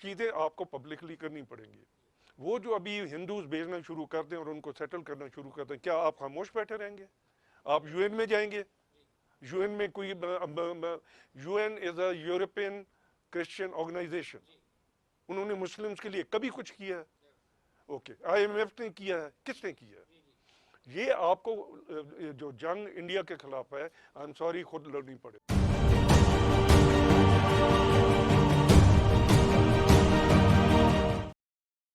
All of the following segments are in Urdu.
چیزیں آپ کو پبلکلی کرنی پڑیں گی. وہ جو ابھی ہندوز بھیجنا شروع کر دیں اور ان کو سیٹل کرنا شروع کر دیں, کیا آپ خاموش بیٹھے رہیں گے؟ آپ یو این میں جائیں گے؟ یو این میں کوئی U N is a European Christian organization, انہوں نے مسلمس کے لیے کبھی کچھ کیا ہے؟ اوکے, آئی ایم ایف نے کیا ہے, کس نے کیا ہے؟ یہ آپ کو جو جنگ انڈیا کے خلاف ہے, آئی ایم سوری, خود لڑنی پڑے.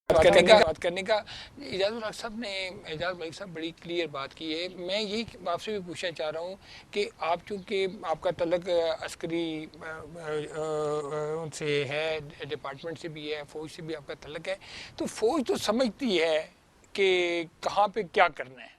بات کرنے کا اعجاز الحق صاحب نے, اعجاز ملک صاحب بڑی کلیئر بات کی ہے. میں یہی آپ سے بھی پوچھنا چاہ رہا ہوں کہ آپ چونکہ آپ کا تعلق عسکری ان سے ہے, ڈپارٹمنٹ سے بھی ہے, فوج سے بھی آپ کا تعلق ہے, تو فوج تو سمجھتی ہے کہ کہاں پہ کیا کرنا ہے,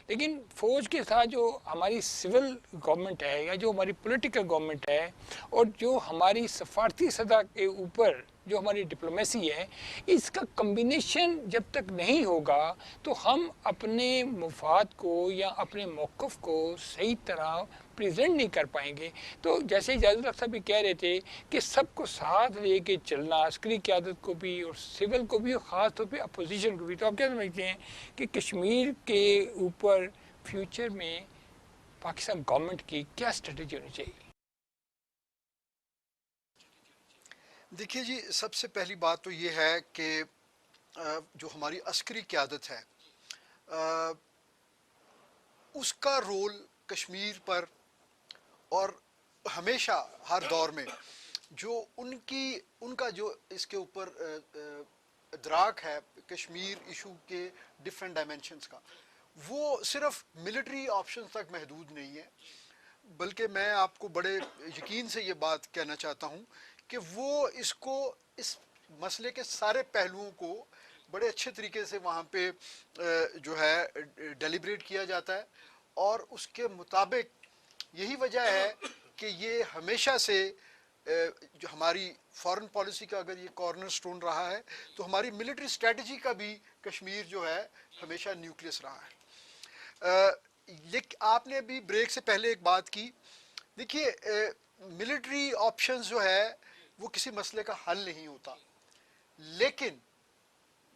لیکن فوج کے ساتھ جو ہماری سول گورنمنٹ ہے یا جو ہماری پولیٹیکل گورنمنٹ ہے اور جو ہماری سفارتی سطح کے اوپر جو ہماری ڈپلومیسی ہے, اس کا کمبینیشن جب تک نہیں ہوگا تو ہم اپنے مفاد کو یا اپنے موقف کو صحیح طرح پریزنٹ نہیں کر پائیں گے. تو جیسے اعجاز الحق صاحب بھی کہہ رہے تھے کہ سب کو ساتھ لے کے چلنا, عسکری قیادت کو بھی اور سول کو بھی, اور خاص طور پہ اپوزیشن کو بھی. تو آپ کیا سمجھتے ہیں کہ کشمیر کے اوپر فیوچر میں پاکستان گورنمنٹ کی کیا اسٹریٹجی ہونی چاہیے؟ دیکھیے جی, سب سے پہلی بات تو یہ ہے کہ جو ہماری عسکری قیادت ہے اس کا رول کشمیر پر اور ہمیشہ ہر دور میں جو ان کا جو اس کے اوپر ادراک ہے کشمیر ایشو کے ڈفرینٹ ڈائمینشنز کا, وہ صرف ملٹری آپشنز تک محدود نہیں ہے, بلکہ میں آپ کو بڑے یقین سے یہ بات کہنا چاہتا ہوں کہ وہ اس مسئلے کے سارے پہلوؤں کو بڑے اچھے طریقے سے وہاں پہ جو ہے ڈیلیبریٹ کیا جاتا ہے, اور اس کے مطابق یہی وجہ ہے کہ یہ ہمیشہ سے جو ہماری فارن پالیسی کا اگر یہ کارنر سٹون رہا ہے, تو ہماری ملٹری اسٹریٹجی کا بھی کشمیر جو ہے ہمیشہ نیوکلیس رہا ہے. آپ نے ابھی بریک سے پہلے ایک بات کی, دیکھیے ملٹری آپشنز جو ہے وہ کسی مسئلے کا حل نہیں ہوتا, لیکن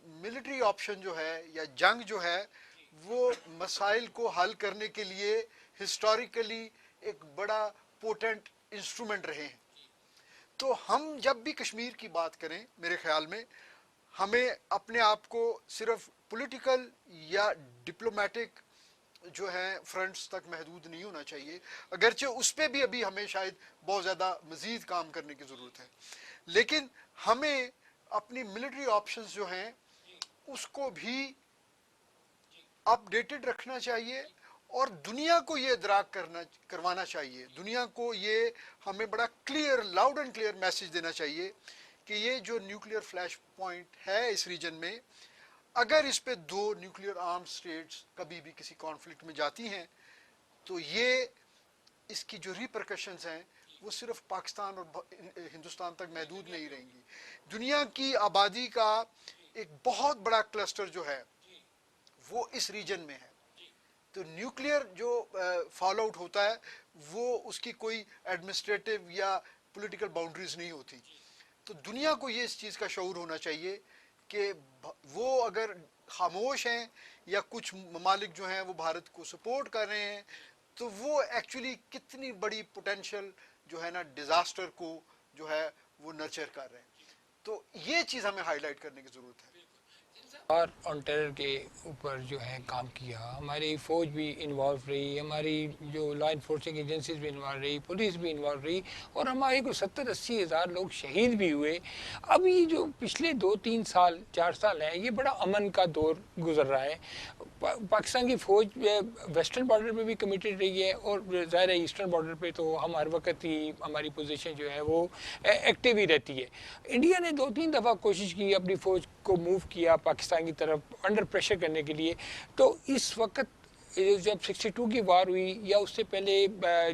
ملٹری آپشن جو ہے یا جنگ جو ہے وہ مسائل کو حل کرنے کے لیے ہسٹوریکلی ایک بڑا پوٹنٹ انسٹرومنٹ رہے ہیں. تو ہم جب بھی کشمیر کی بات کریں, میرے خیال میں ہمیں اپنے آپ کو صرف پولیٹیکل یا ڈپلومیٹک جو ہے فرنٹس تک محدود نہیں ہونا چاہیے, اگرچہ اس پہ بھی ابھی ہمیں شاید بہت زیادہ مزید کام کرنے کی ضرورت ہے, لیکن ہمیں اپنی ملٹری آپشنز جو ہیں اس کو بھی اپ ڈیٹڈ رکھنا چاہیے, اور دنیا کو یہ ادراک کروانا چاہیے, دنیا کو یہ ہمیں بڑا clear, loud and clear message دینا چاہیے کہ یہ جو نیوکلیئر فلیش پوائنٹ ہے اس ریجن میں, اگر اس پہ 2 نیوکلیئر آرم سٹیٹس کبھی بھی کسی کانفلکٹ میں جاتی ہیں تو یہ اس کی جو ریپرکشنز ہیں وہ صرف پاکستان اور ہندوستان تک محدود نہیں رہیں گی. دنیا کی آبادی کا ایک بہت بڑا کلسٹر جو ہے وہ اس ریجن میں ہے, تو نیوکلیئر جو فال آؤٹ ہوتا ہے وہ اس کی کوئی ایڈمنسٹریٹو یا پولیٹیکل باؤنڈریز نہیں ہوتی. تو دنیا کو یہ اس چیز کا شعور ہونا چاہیے کہ وہ اگر خاموش ہیں یا کچھ ممالک جو ہیں وہ بھارت کو سپورٹ کر رہے ہیں, تو وہ ایکچولی کتنی بڑی پوٹینشیل جو ہے نا ڈیزاسٹر کو جو ہے وہ نرچر کر رہے ہیں. تو یہ چیز ہمیں ہائی لائٹ کرنے کی ضرورت ہے. اور آن ٹیرر کے اوپر جو ہے کام کیا, ہماری فوج بھی انوالو رہی, ہماری جو لا انفورسنگ ایجنسیز بھی انوالو رہی, پولیس بھی انوالو رہی, اور ہمارے کو 70-80 ہزار لوگ شہید بھی ہوئے. اب یہ جو پچھلے 2-3 سال 4 سال ہیں, یہ بڑا امن کا دور گزر رہا ہے. پاکستان کی فوج ویسٹرن بارڈر پہ بھی کمیٹڈ رہی ہے, اور ظاہر ہے ایسٹرن بارڈر پہ تو ہم ہر وقت ہی ہماری پوزیشن جو ہے وہ ایکٹیو ہی رہتی ہے. انڈیا نے 2-3 دفعہ کوشش کی اپنی فوج کو موو کیا پاکستان کی طرف انڈر پریشر کرنے کے لیے. تو اس وقت جب 62 کی وار ہوئی یا اس سے پہلے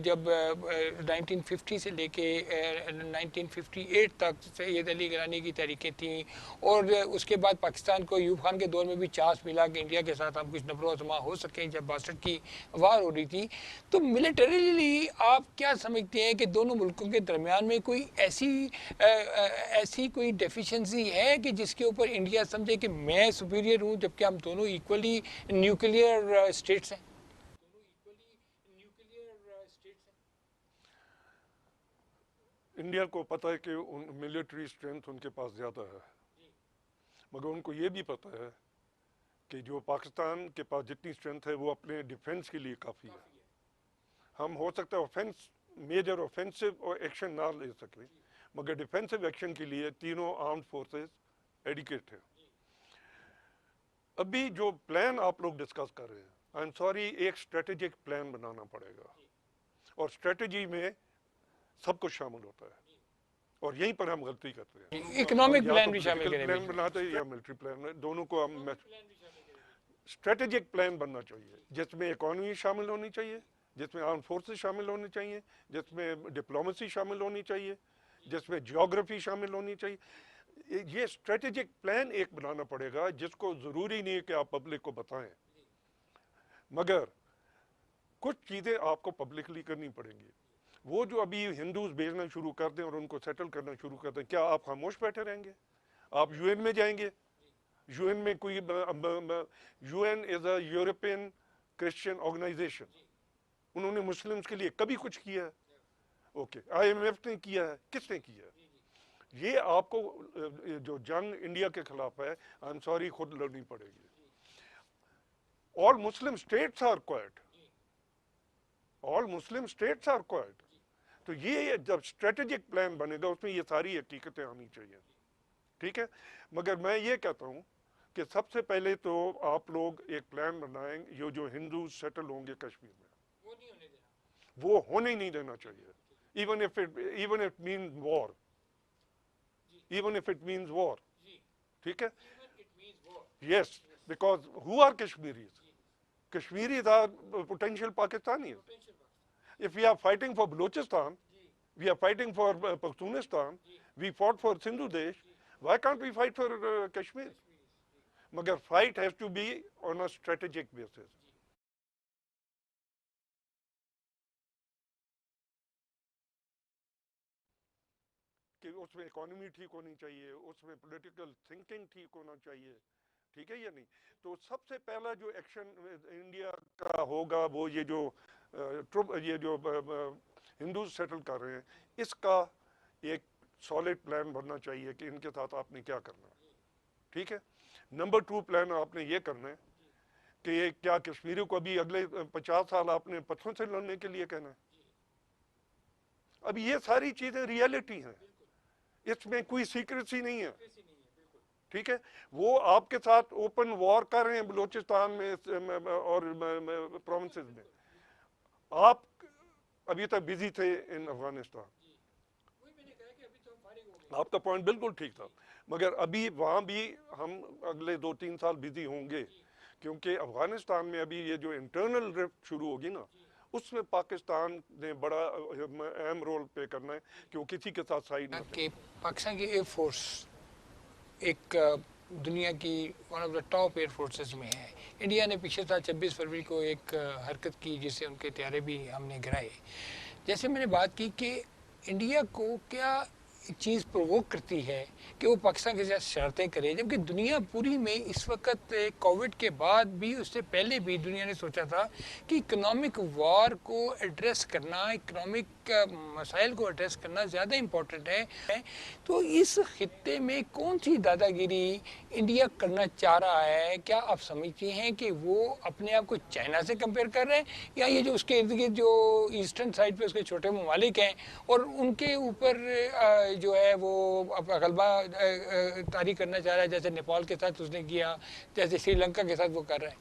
جب 1950 سے لے کے 1958 تک سید علی گیلانی کی تحریکیں تھیں، اور اس کے بعد پاکستان کو ایوب خان کے دور میں بھی چانس ملا کہ انڈیا کے ساتھ ہم کچھ نبرو آزما ہو سکیں جب 62 کی وار ہو رہی تھی، تو ملٹریلی آپ کیا سمجھتے ہیں کہ دونوں ملکوں کے درمیان میں کوئی ایسی کوئی ڈیفیشنسی ہے کہ جس کے اوپر انڈیا سمجھے کہ میں سپیریئر ہوں جبکہ ہم دونوں ایکولی نیوکلیئر اسٹیٹس ہیں؟ انڈیا کو پتہ ہے کہ ملٹری اسٹرینتھ ان کے پاس زیادہ ہے، مگر ان کو یہ بھی پتہ ہے کہ جو پاکستان کے پاس جتنی اسٹرینتھ ہے وہ اپنے ڈیفنس کے لیے کافی ہے۔ ہم ہو سکتا ہے اوفینس میجر اوفینسو اور ایکشن نہ لے سکیں، مگر ڈیفینسو ایکشن کے لیے تینوں آرمڈ فورسز ایڈیکیٹ ہیں۔ ابھی جو پلان آپ لوگ ڈسکس کر رہے ہیں، آئی ایم سوری، ایک اسٹریٹجک پلان بنانا پڑے گا، اور اسٹریٹجی میں سب کچھ شامل ہوتا ہے، اور یہیں پر ہم غلطی کرتے ہیں۔ اکنامک یا پلان تو بھی شامل پولیٹیکل کریں پلان بناتے ہیں یا ملٹری پلان، دونوں کو ہم اسٹریٹجک پلان بننا چاہیے جس میں اکانومی شامل ہونی چاہیے، جس میں آرم فورسز شامل ہونی چاہیے، جس میں ڈپلومیسی شامل ہونی چاہیے، جس میں جیوگرافی شامل ہونی چاہیے۔ یہ اسٹریٹجک پلان ایک بنانا پڑے گا جس کو ضروری نہیں ہے کہ آپ پبلک کو بتائیں، مگر کچھ چیزیں آپ کو پبلکلی کرنی پڑیں گی۔ وہ جو ابھی ہندوز بھیجنا شروع کر دیں اور ان کو سیٹل کرنا شروع کر دیں، کیا آپ خاموش بیٹھے رہیں گے؟ آپ یو این میں جائیں گے؟ یو این میں کوئی U N is a European Christian organization, انہوں نے مسلمس کے لیے کبھی کچھ کیا ہے؟ اوکے، آئی ایم ایف نے کیا ہے؟ کس نے کیا ہے؟ یہ آپ کو جو جنگ انڈیا کے خلاف ہے، آئی ایم سوری، خود لڑنی پڑے گی۔ All Muslim states are quiet, all Muslim states are quiet. تو یہ جب اسٹریٹجک پلان بنے گا اس میں یہ ساری حقیقتیں آنی چاہیے، ٹھیک ہے؟ مگر میں یہ کہتا ہوں کہ سب سے پہلے تو آپ لوگ ایک پلان بنائیں، یہ جو ہندو سیٹل ہوں گے کشمیر میں، وہ ہونے ہی نہیں دینا چاہیے، even if it means war، even if it means war، ٹھیک ہے؟ Yes, because who are Kashmiris? Kashmiris are potential Pakistanis. If we are fighting for Balochistan, we are fighting for Pakhtunistan, we fought for Sindhu Desh, why can't we fight for Kashmir? Magar fight has to be on a strategic basis. کہ اس میں اکانومی ٹھیک ہونی چاہیے، اس میں پولیٹیکل تھنکنگ ٹھیک ہونا چاہیے، ٹھیک ہے یا نہیں؟ تو سب سے پہلا جو ایکشن انڈیا کا ہوگا وہ یہ جو ہندوز سیٹل کر رہے ہیں، اس کا ایک سالڈ پلان بننا چاہیے کہ ان کے ساتھ آپ نے کیا کرنا ہے، ٹھیک ہے؟ نمبر 2 پلان آپ نے یہ کرنا ہے کہ کیا کشمیریوں کو ابھی اگلے 50 سال آپ نے پتھروں سے لڑنے کے لیے کہنا ہے؟ اب یہ ساری چیزیں ریئلٹی ہیں، اس میں کوئی سیکریسی نہیں ہے، ٹھیک ہے؟ وہ آپ کے ساتھ اوپن وار کر رہے ہیں بلوچستان میں اور پروونسز میں، آپ ابھی تک بزی تھے ان افغانستان۔ آپ کا پوائنٹ بالکل ٹھیک تھا، مگر ابھی وہاں بھی ہم اگلے 2-3 سال بزی ہوں گے، کیونکہ افغانستان میں ابھی یہ جو انٹرنل رفٹ شروع ہوگی نا، اس میں پاکستان نے بڑا اہم رول پلے کرنا ہے کہ وہ کسی کے ساتھ سائڈ نہ دے۔ کہ پاکستان کی ایئر فورس ایک دنیا کی one of the top air forces میں ہے۔ انڈیا نے پچھلے سال 26 فروری کو ایک حرکت کی جس سے ان کے طیارے بھی ہم نے گرائے۔ جیسے میں نے بات کی کہ انڈیا کو کیا چیز پرووک کرتی ہے کہ وہ پاکستان کے ساتھ شرطیں کرے، جبکہ دنیا پوری میں اس وقت کووڈ کے بعد بھی، اس سے پہلے بھی دنیا نے سوچا تھا کہ اکنامک وار کو ایڈریس کرنا، اکنامک مسائل کو ایڈریس کرنا زیادہ امپورٹنٹ ہے۔ تو اس خطے میں کون سی دادا گیری انڈیا کرنا چاہ رہا ہے؟ کیا آپ سمجھتی ہیں کہ وہ اپنے آپ کو چائنا سے کمپیئر کر رہے ہیں، یا یہ جو اس کے ارد گرد جو ایسٹرن سائڈ پہ اس کے چھوٹے ممالک ہیں اور ان کے اوپر جو ہے وہ غلبہ طاری کرنا چاہ رہا ہے، جیسے نیپال کے ساتھ اس نے کیا، جیسے سری لنکا کے ساتھ وہ کر رہا ہے؟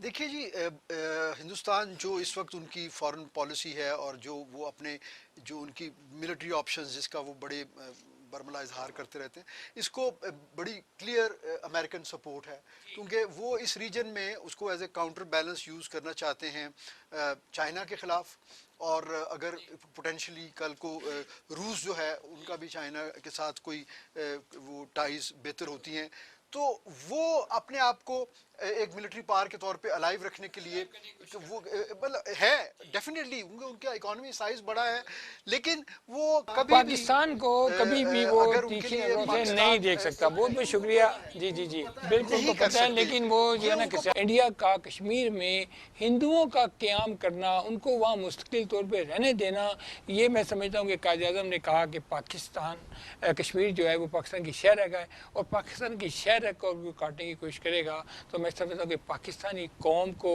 دیکھیے جی، ہندوستان جو اس وقت ان کی فارن پالیسی ہے اور جو وہ اپنے جو ان کی ملٹری آپشنز جس کا وہ بڑے برملا اظہار کرتے رہتے ہیں. اس کو بڑی کلیئر امریکن سپورٹ ہے کیونکہ وہ اس ریجن میں اس کو as a counter balance use کرنا چاہتے ہیں چائنا کے خلاف. اور اگر پوٹینشلی کل کو روس جو ہے ان کا بھی چائنا کے ساتھ کوئی وہ ٹائز بہتر ہوتی ہیں تو وہ اپنے آپ کو ایک ملٹری پاور کے طور پہ الائیو رکھنے کے لیے وہ مطلب ہے ڈیفینیٹلی ان کا اکانومی سائز بڑا ہے لیکن وہ کبھی پاکستان کو کبھی بھی وہ تیکھے نظروں سے نہیں دیکھ سکتا. بہت بہت شکریہ. جی جی جی بالکل کو پتہ ہے لیکن وہ جو ہے نا کہ انڈیا کا کشمیر میں ہندوؤں کا قیام کرنا ان کو وہاں مستقل طور پہ رہنے دینا یہ میں سمجھتا ہوں کہ قائد اعظم نے کہا کہ پاکستان کشمیر جو ہے وہ پاکستان کی شہر ہے اور پاکستان کی شہر کو کاٹنے کی کوشش کرے گا تو میں سمجھتا ہوں کہ پاکستانی قوم کو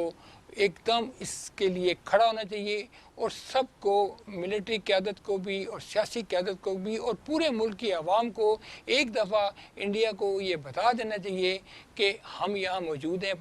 ایک دم اس کے لیے کھڑا ہونا چاہیے اور سب کو ملٹری قیادت کو بھی اور سیاسی قیادت کو بھی اور پورے ملک کی عوام کو ایک دفعہ انڈیا کو یہ بتا دینا چاہیے کہ ہم یہاں موجود ہیں.